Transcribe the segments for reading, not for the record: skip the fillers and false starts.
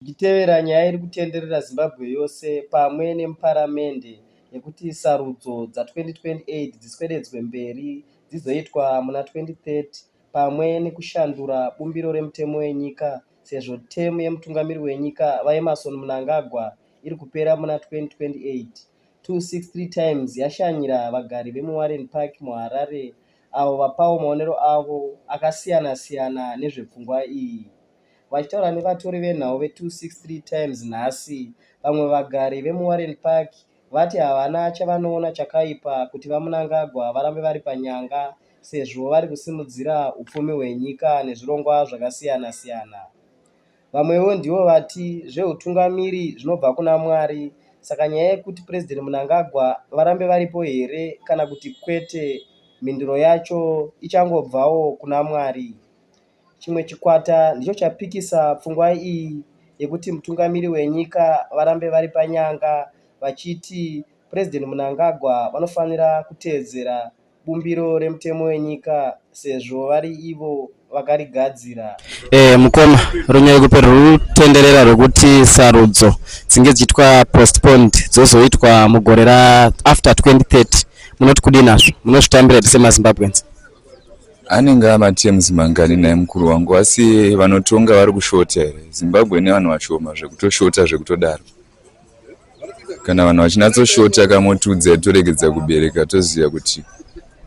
Ichitevera nyaya iri kutenderera Zimbabwe yose pamwe nemuparamende yekuti sarudzo dza2028 dziswededzwe mberi dzizoitwa muna 2030 pamwe nekushandura bumbiro remutemo wenyika sezvo temu yemutungamiri wenyika vaEmmerson Mnangagwa iri kupera muna 2028. 263 Times yashanyira vagari vemuWarren Park muHarare avo vapawo maonero avo akasiyana-siyana nezvepfungwa iyi. Vachitaura nevatori venhau ve263 Times nhasi, vamwe vagari vemuWarren Park vati havana chavanoona chakaipa kuti vaMnangagwa varambe vari panyanga sezvo vari kusimudzira upfumi hwenyika nezvirongwa zvakasiyana-siyana. Vamwewo ndivo vati zveutungamiri zvinobva kuna Mwari, saka nyaya yekuti President Mnangagwa varambe varipo here kana kuti kwete, mhinduro yacho ichangobvawo kuna Mwari. Chimwe chikwata ndicho chapikisa pfungwa iyi yekuti mutungamiri wenyika varambe vari panyanga vachiti President Mnangagwa vanofanira kuteedzera bumbiro remutemo wenyika sezvo vari ivo vakarigadzira. Mukoma runyaya kupera rutenderera rwekuti sarudzo dzinge dziitwa postponed dzozoitwa mugore after 2030 munoti kudini nazvo munozvitambira semaZimbabweans? Anenge amateams mangani naye mukuru wangu, asi vanotonga vari kushota here. Zimbabwe nevanhu vashoma zvekutoshota zvekutodaro. Kana vanhu vachinatsoshota kamotudza toregedza kubereka toziva kuti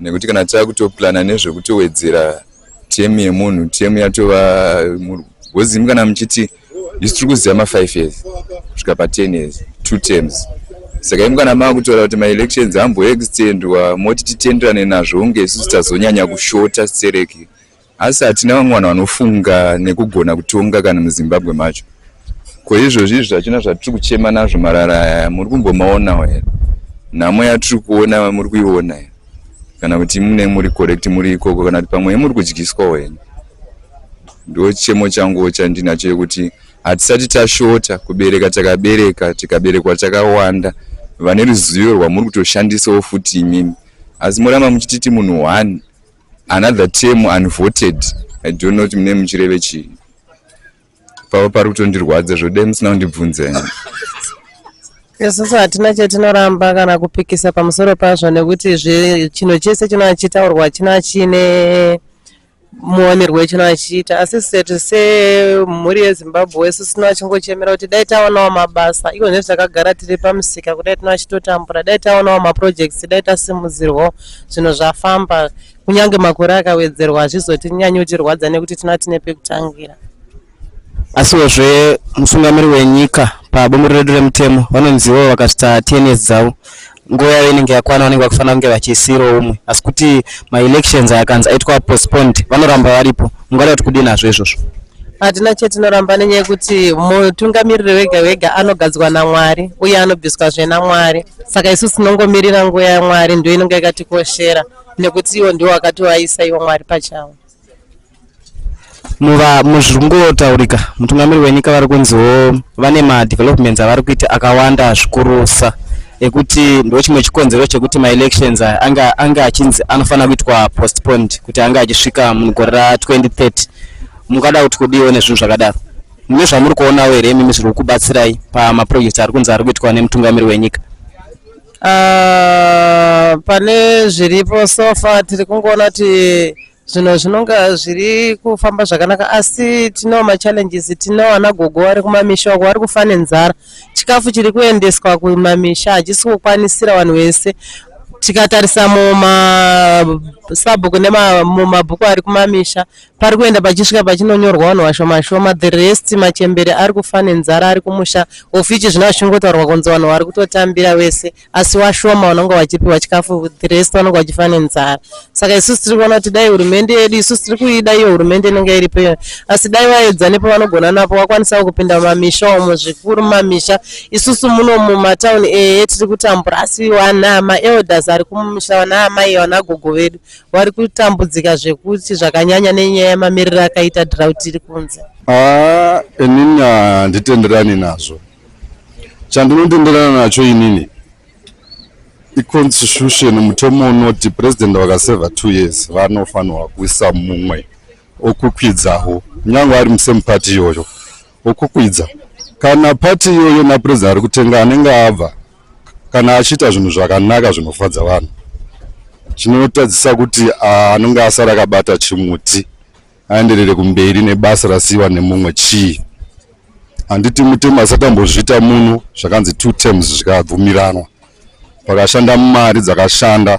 nekuti kana takutoplana nezvekutowedzera temu yemunhu temu yatova gozimu kana muchiti isu tiri kuziva ma5 years kusvika pa10 years 2 terms. Saka imi kana makutora kuti maelections amboextendwa moti titenderane nazvo unge isusu tazonyanya kushota sereki, asi hatina vamwe vanhu vanofunga nekugona kutonga kana muZimbabwe macho. Ko izvozvi zvachina zvatiri kuchema nazvo marara muri kumbomaonawo here? Nhamo yatiri kuona muri kuiona here? Kana kuti mune muri correct muri ikoko kana kuti pamwe muri kudyiswawo here? Ndo chemo changu chandinacho yekuti hatisati tashota kubereka takabereka tikaberekwa takawanda vane ruzivo rwamuri kutoshandisawo futi imimi, asi muramba muchititi munhu 1 another term unvoted. I don't know kuti mune muchireve chii. Pavo pari kutondirwadza zvode musina kundibvunza. Isusu hatina chetinoramba kana kupikisa pamusoro pazvo nekuti chinhu chese chinochitaurwa china chine muonerwe chinochiita, asi semhuri yeZimbabwe isusu tinochingochemera kuti dai taonawo mabasa iwo nezvakagara tiri pamusika kudai tinachitotambura, dai taonawo maprojects, dai tasimudzirwawo zvinhu zvafamba, kunyange makore akawedzerwa hazvizotinyanyotirwadza nekuti tinatine pekutangira. Asiwozve mutungamiri wenyika pabumbiro redu remutemo vanonzivo vakasvita 10 years dzavo, nguva yavo inenge yakwana vanenge vakufanira kunge vachisiirawo umwe, asi kuti maelections akanzi aitwa postponed vanoramba varipo. Mungada kuti kudini nazvo izvozvo? Hatina chetinoramba nenyaya yekuti mutungamiriri wega wega anogadzwa naMwari uye anobviswazve naMwari, saka isusu tinongomirira nguva yaMwari ndio inenge yakatikoshera nekuti iwo ndio wakativaisa iwo Mwari pachavo. Muzviringotaurika mutungamiri wenyika vari kunziwo vane madevelopments avari kuita akawanda zvikurusa ekuti ndo chimwe chikonzero chekuti maelections anga achinzi anofanira kuitwa postponed kuti anga achisvika mugore ra2030. Mungada kuti kudiwe nezvinhu zvakadaro? Mune zvamuri kuonawo here mimi zviri kubatsirai pamaprojects ari kunzi ari kuitwa nemutungamiri wenyika? Pane zviripo sofa tiri kungoona kuti zvinhu zvinonga zviri kufamba zvakanaka, asi tinawo machallenges. Tinawo anagogo vari kumamisha uko vari kufa nenzara, chikafu chiri kuendeswa kumamisha hachisi kukwanisira vanhu vese. Tikatarisa mumasabhuku nemumabhuku ari kumamisha pari kuenda pachisvika pachinonyorwa vanhu vashoma shoma, the rest machembere ari kufa nenzara ari kumusha. Ofichi zvino zvichingotaurwa kunzi vanhu vari kutotambira vese, asi washoma vanonga vachipiwa chikafu, the rest vanonga vachifa nenzara. Saka isusu tiri kuona kuti dai hurumende yedu, isusu tiri kuida iyo hurumende inenge iripo, asi dai vaedza nepo vanogona napo vakwanisa kupinda mumamisha umo zvikuru mumamisha. Isusu muno mumatauni tiri kutambura, asi wana maelders ari kumusha wana amai vanagogo vedu vari kutambudzika zvekuti zvakanyanya nenyaya yemamiriro akaita drought iri kunze. Inini handitenderani nazvo. Chandinotenderana nacho inini iconstitution mutemo unoti president wakaseva 2 years vanofanirwa kuisa mumwe okukwidzawo, nyange ari musemu party iyoyo okukwidza kana pati iyoyo napresident ari kutenga anenge abva kana achiita zvinhu zvakanaka zvinofadza vanhu, chinotadzisa kuti anenge asara akabata chimuti aenderere kumberi nebasa rasiyiwa nemumwe chii. Handiti Mutemo asati ambozviita muno zvakanzi 2 terms zvikabvumiranwa, pakashanda mari dzakashanda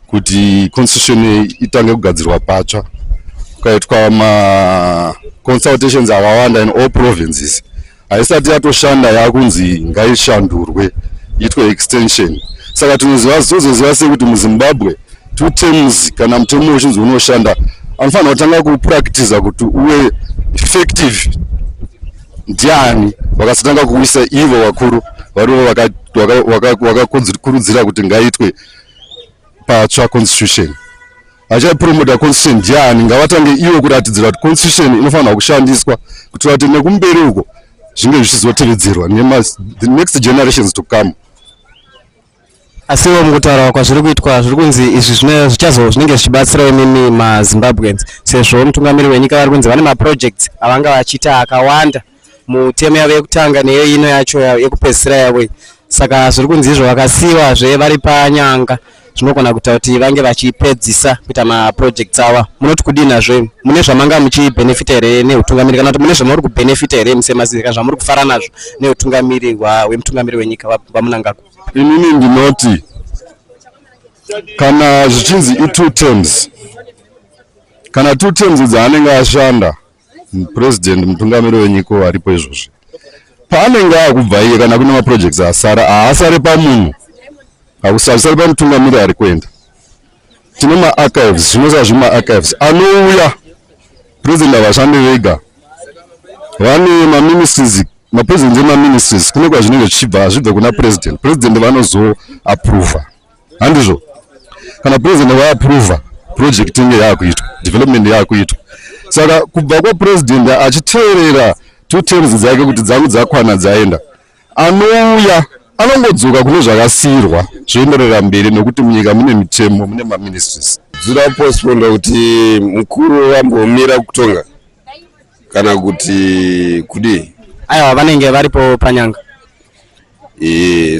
kuti constitution itange kugadzirwa patsva, kukaitwa consultations akawanda in all provinces. Haisati yatoshanda yakunzi ngaishandurwe itwe extension. Saka tinozoziva sekuti muZimbabwe 2 terms kana mutemo uchinzi unoshanda anofanira kutanga kupractice kuti uwe effective. Ndiani vakasatanga kuisa ivo vakuru varivo vakakurudzira kuti ngaitwe patsva constitution. Achapromota constitution ndiani, ngavatange ivo kuratidzira kuti constitution inofanira kushandiswa kuti kuti nekumberi uko zvinge zvichizotevedzerwa the next generations to come. Asiwo mukutaura kwazviri kuitwa zviri kunzi izvi zvinenge zvichibatsira imimi maZimbabweans, sezvo mutungamiri wenyika vari kunzi vane maprojects avanga vachiita akawanda mutemo yavo yekutanga neyo ino yacho yekupedzisira yavo. Saka zviri kunzi izvo vakasiyiwazve vari panyanga zvinogona kuita kuti vange vachipedzisa kuita maprojects ava. Munoti kudinazve, mune zvamanga muchibenefita here neutungamiri kana kuti mune zvamuri kubenefita here musemasi kana zvamuri kufara nazvo neutungamiri wemutungamiri wenyika vamunangako? Inini ndinoti kana zvichinzi i2 terms, kana 2 terms dzaanenge ashanda president mutungamiri wenyika aripo izvozvi, paanenge akubva iye kana kune maprojects asara haasari pamunhu, hakusari pamutungamiri ari kuenda. Tine maarchives, zvinosava zvemaarchives anouya president avashandi vega, vane maministries, mapresident emaministries kune kwazvinenge zvichibva zvibve kuna president vanozoapprova. Handizvo? Kana president vaapprova project inge yakuitwa, development yakuitwa. Saka kubva kwapresident achiteerera 2 terms dzake kuti dzangu dzakwana dzaenda, anouya anongodzoka kune zvakasiyirwa zvoenderera mberi nekuti munyika mune mitemo, mune maministries. Dziraposponda kuti mukuru ambomira kutonga kana kuti kudii? Aiwa, vanenge varipo panyanga.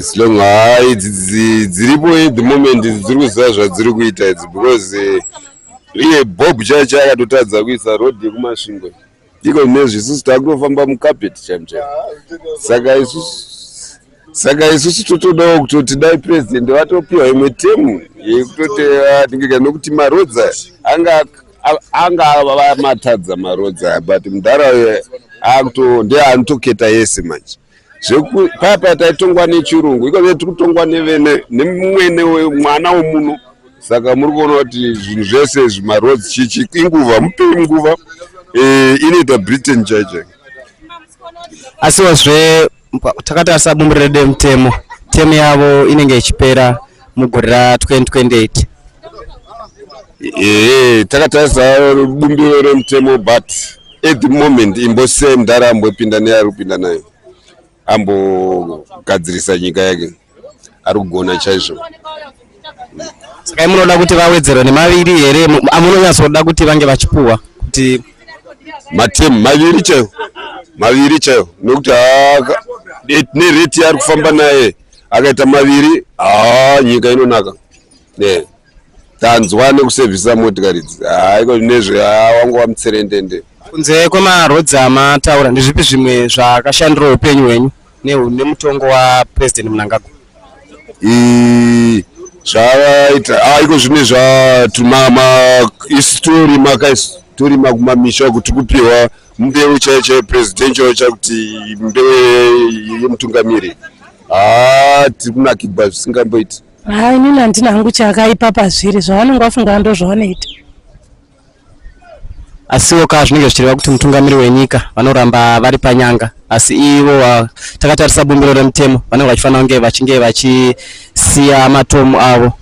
Silongo hai dziripo at the moment dziri kuziva zvadziri kuita idzi, because iye Bob chaicho akatotadza kuisa road yekumasvingo iko nezvi isusu takutofamba mukapeti chaimchaimo. Saka isusu totodawo kutoti dai president watopiwa imwe temu yekutoti atingeka nokuti marodza anga matadza marodza, but mudhara ndeanotoketa yese manje. Papa taitongwa nechirungu, iko tiri kutongwa nemumwene mwana womuno. Saka muri kuona kuti zvinhu zvese zvimarodzi chichi inguva mupei nguva inoita Britain chaicho. Asiwozve takatarisa bumbiro remutemo, temu yavo inenge ichipera mugore ra2028. Takatarisa bumbiro remutemo, but at the moment imbose mudhara ambopinda neari kupinda nayo, ambogadzirisa nyika yake, ari kugona chaizvo. Saka munoda kuti vawedzerwe nemaviri here, amunonyatsoda kuti vange vachipuwa kuti matemu maviri chaiwo nokuti nereti yaari kufamba naye akaita maviri, nyika inonaka. Tanzwa nekusevhisa motikari idzi, iko nezve wangova mutserendende. Kunze kwemarodzi amataura, ndezvipi zvimwe zvakashandira upenyu hwenyu nemutongo waPresident Mnangagwa? Zvavaita iko zvine tori makumamisha kuti kupiwa mbeu chaicho presidential chakuti mbeu yemutungamiri. Tiri kunakirwa zvisingamboiti. Inini handina hangu chakaipa pazviri, zvavanenge vafunga ndo zvavanoita. Asiwo zvinenge zvichireva kuti mutungamiri wenyika vanoramba vari panyanga, asi ivo takatarisa bumbiro remutemo vanenge vachifanira kunge vachinge vachisiya matomu avo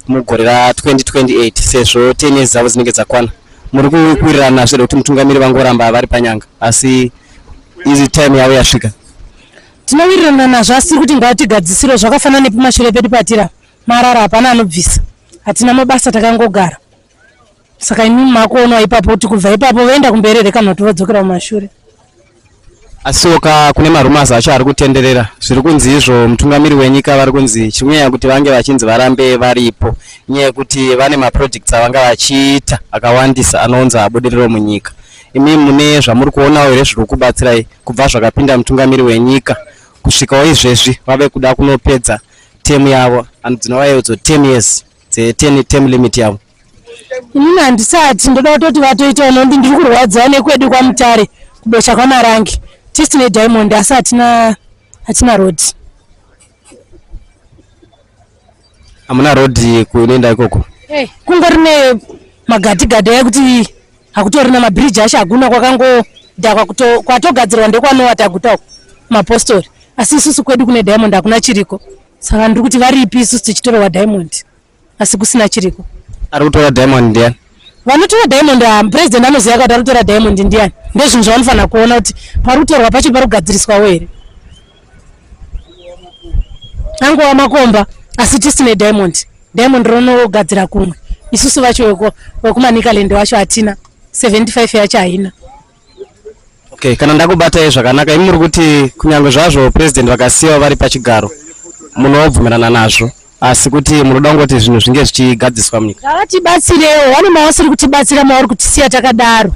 mugore ra2028 sezvo 10 years dzavo dzinenge dzakwana. Muri kuwirirana zviri kuti mutungamiri vangoramba vari panyanga asi izi time yavo yasvika? Tinowirirana nazvo asi kuti ngatigadzisire zvakafanana nepamashure pedu patira marara hapana anobvisa, hatina mabasa takangogara. Saka inini makuona ipapo kuti kubva ipapo voenda kumberere kana kuti vodzokera mumashure. Asiwo kune marumors acho ari kutenderera zviri kunzi izvo mutungamiri wenyika vari kunzi chinyaya kuti vange vachinzi varambe varipo nyaya yekuti vane maprojects avanga vachiita akawandisa anounza abudiriro munyika. Imi mune zvamuri kuonawo here zviri kubatsirai kubva zvakapinda mutungamiri wenyika kusvikawo izvezvi vave kuda kunopedza temu yavo dzinova idzo 10 years term limit yavo? Inini handisati ndoda kutoti vatoitawo nokuti ndiri kurwadziwa nekwedu kwaMutare kubesha kwaMarangi tisine Diamond asi hatina road. Hamuna road kunoenda ikoko? Kungori nemagadhigadhi ekuti hakutorina mabhiriji acho hakuna kwakangodhakwa kwatogadzirwa ndekwanova taguta uko mapostori asi isusu kwedu kune Diamond hakuna chiriko saka ndiri kuti varipi isusu tichitorwa Diamond asi kusina chiriko. Ari kutora Diamond ndiani? Vanotora Diamond president anoziva kuti ari kutora Diamond ndiani ndezvinhu zvavanofanira kuona kuti pari kutorwa pacho pari kugadziriswawo here. Angova makomba asi tisine Diamond ronogadzira kumwe isusu vacho vekumaNicaland vacho hatina 75 yacho haina. Okay, kana ndakubatai zvakanaka imi muri kuti kunyange zvazvo president vakasiyawo vari pachigaro munobvumirana nazvo asi kuti munoda kungoti zvinhu zvinge zvichigadziswa munyika? Ngavatibatsirewo, vane mavasiri kutibatsira mavari kutisiya takadaro.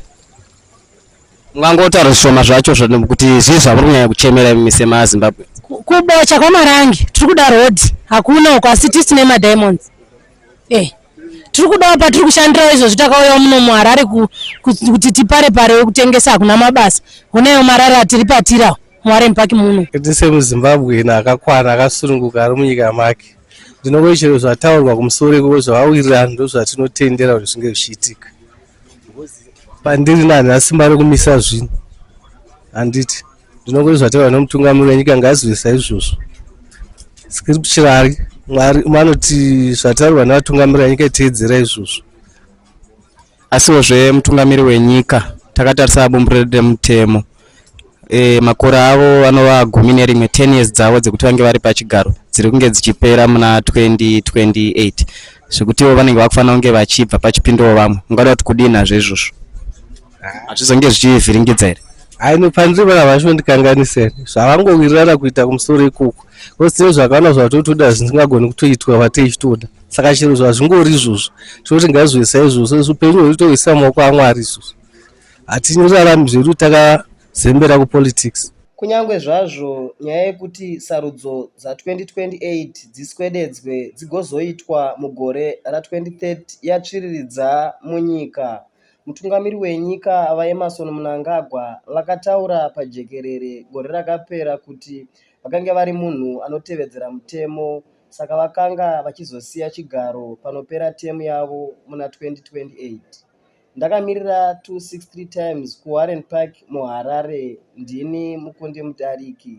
Mungangotaura zvishoma zvacho kuti zvii zvavari kunyanya kuchemera imi semaZimbabwe? Kubocha kwaMarangi tiri kuda road hakuna uko asi tisine maDiamonds. Tiri kudawo patiri kushandira izvo zvitakauya muno muHarare kuti tipare wekutengesa hakuna mabasa. Kunewo marara tiri patirawo muWarren Park muno. Tise muZimbabwe akakwana akasununguka ari munyika make. Ndinongoti chero zvataurwa kumusoro ikoko zvawawirira ndo zvatinotendera kuti zvinge zvichiitika. Pandiri nani asimba rekumisa zvinhu handiti ndinongoti zvataurwa nomutungamiri wenyika ngaazivisa izvozvo. Scripturally Mwari vanoti zvataurwa navatungamiri wenyika teedzera izvozvo. Asiwozve mutungamiri wenyika takatarisa bumbiro remutemo makore avo anova 11 10 years dzavo dzekuti vange vari pachigaro dziri kunge dzichipera muna 2028 zvekutiwo vanenge vakufanira kunge vachibva pachipindowo vamwe ungada kuti kudini nazvo izvozvo hazvizonge zvichivhiringidza here? Haino pandiri vana vacho ndikanganisire zvavangowirirana kuita kumusoro ikoko kositiro zvakaona zvatotoda zvisingagoni kutoitwa vateichitoda saka chero zvazvingori izvozvo toti ngazvisa izvozvo upenyu hweitoisa mumaoko aMwari izvozvo hatinyorarami zvedu takazembera kupolitics. Kunyange zvazvo nyaya yekuti sarudzo dza2028 dziswededzwe dzigozoitwa mugore ra2030 yatsviriridza munyika, mutungamiri wenyika vaEmmerson Mnangagwa vakataura pajekerere gore rakapera kuti vakanga vari munhu anotevedzera mutemo saka vakanga vachizosiya chigaro panopera temu yavo muna 2028. Ndakamirira 263 times kuWarren Park muHarare. Ndini Mukundi Mutariki.